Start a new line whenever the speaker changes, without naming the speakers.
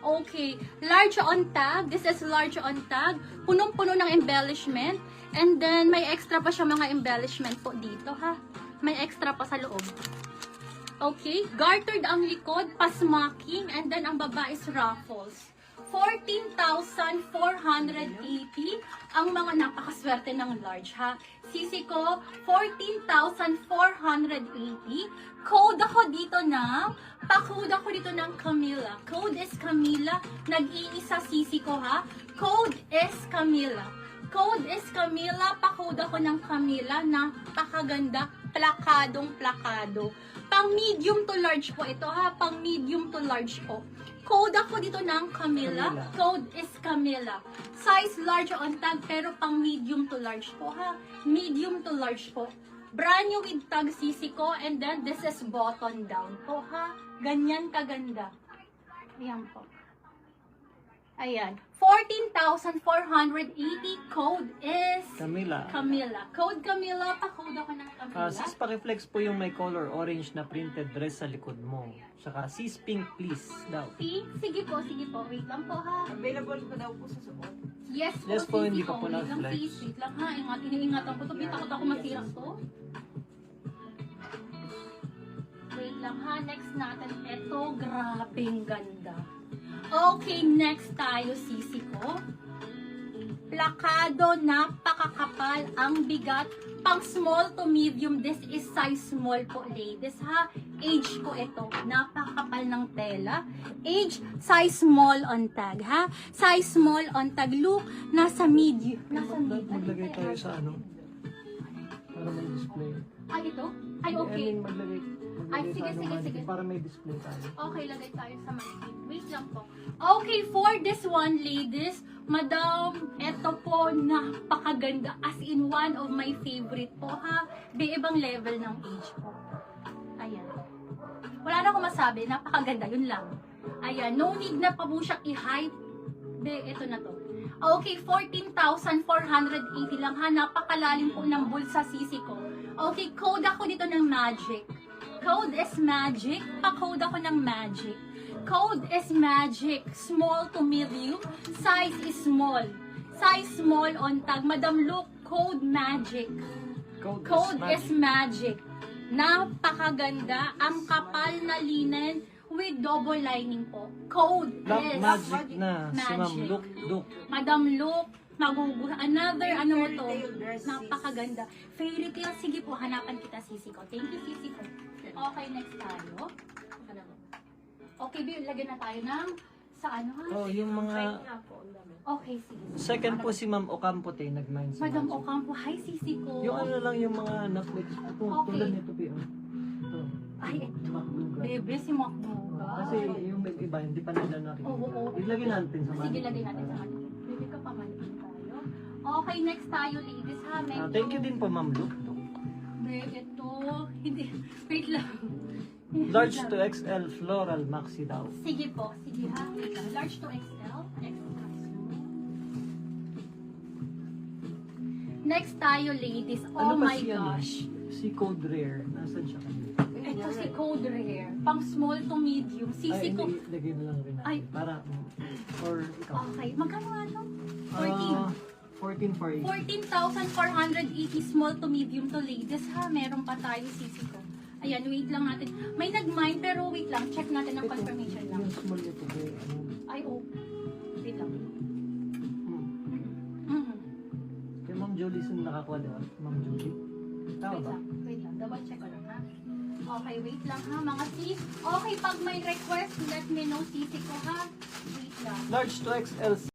Okay, large on tag. This is large on tag. Punong-puno ng embellishment. And then, may extra pa siya mga embellishment po dito, ha? May extra pa sa loob. Okay, gartered ang likod, pasmacking, and then ang baba is ruffles. 14,480 ang mga napakaswerte ng large, ha? Sisi ko, 14,480. Code ako dito ng, pa-code ako dito ng Camilla. Code is Camilla. Nag-iisa sisi ko, ha? Code is Camilla. Code is Camilla. Pa-code ako ng Camilla. Napakaganda. Plakadong-plakado. Pang medium to large po ito, ha? Pang medium to large po. Code ako dito ng Camilla. Code is Camilla. Size large on tag pero pang medium to large po, ha? Medium to large po. Brand new with tag sisi ko, and then this is button down po, ha? Ganyan kaganda. Ayan po. Ayan. 14,480. Code is
Camilla.
Camilla. Code Camilla. Pa-code ako ng Camilla.
Sis, pakiflex po yung may color orange na printed dress sa likod mo. Saka sis, pink please daw.
Pink? Sige po, sige po. Wait lang po, ha?
Available pa daw po sa suot.
Yes po,
Yes po,
sisi
hindi
ko.
pa po
Wait lang,
na-flex.
sis. Wait lang, ha? Iniingatan ko to. Takot ako masira to. Wait lang, ha? Next natin. Ito, grabing ganda. Okay, next tayo, sisi ko. Plakado, napakakapal, ang bigat, pang small to medium. This is size small po, ladies, ha? Age ko ito, napakakapal ng tela. Age, size small on tag, ha? Size small on tag. Look, nasa medium. Nasa medium.
Maglagay tayo sa ano? Para may display.
Ay, ito? Ay, okay.
I mean, maglagay
Ay, sige,
tayo ng
sige,
mannequin
sige.
para may display tayo.
Okay, lagay tayo sa mannequin. Wait lang po. Okay, for this one, ladies, madam, eto po, napakaganda. As in, one of my favorite po, ha? May ibang level ng age po. Ayan. Wala na akong masabi. Napakaganda. Yun lang. Ayan. No need na pa po siyang i-hype. Ito na to. Okay, 14,480 lang, ha? Napakalalim po ng bulsa sisi ko. Okay, code ako dito ng magic. Code is magic. Pa-code ako ng magic. Code is magic. Small to medium. Size is small. Size small on tag. Madam, look. Code magic. Code is magic. Napakaganda. Ang kapal na linen with double lining po. Code is
Magic na. Si Ma'am
magic.
Look.
Madam, look. Another, ano mo to?
Fairy tale dress, sis.
Napakaganda. Fairy tale. Sige po, hanapan kita, sisi ko. Thank you, sisi ko. Okay, next tayo. Okay, Bill, lagyan na tayo ng sa ano, ha?
Oh, yung mga...
Okay, sige.
Second po si Ma'am Ocampo nag-mind sa
Madam
magic.
Ocampo, hi, sisi ko.
Yung ano lang yung mga na-flex. Ito,
Okay.
tulad nito, Pio. Ito.
Ay, ito.
Makluga.
Bebe, si Makbuga.
Kasi yung may iba, hindi pa nila nakikita.
Oo, oo.
Ilagay natin sa
Sige,
mannequin.
lagay natin sa mannequin. Bebe ka pa, mannequin tayo. Okay, next tayo, ladies, ha? Medyo...
Thank you din po, Ma'am Look.
Bebe, ito. Hindi. Wait lang.
Large to XL floral maxi daw.
Sige po, sige ha. Wait lang. Large to XL. Next tayo, ladies. Oh
Ano pa
my
siya,
gosh.
Si Code Rare. Nasaan siya kanina?
Ito si Code Rare. Pang small to medium.
Ay,
Sisi ko.
hindi. Lagay na lang rin natin.
Ay.
Para, or ikaw.
Okay. Magkano nga to? 14.
14 for
14,480 small to medium to ladies ha. Meron pa tayo sisi ko. Ayan, wait lang natin. May nag-mine pero wait lang. Check natin ang confirmation lang.
Yung small nito po. Ano?
Ay, oh. Wait lang.
Hmm. Kay Ma'am Jolie sun nakakuha diba? Ma'am Jolie. Tama ba?
Wait lang. Double check ko lang ha. Okay, wait lang ha. Mga sis. Okay, pag may request, let me know sisi ko ha. Wait lang.
Large to XL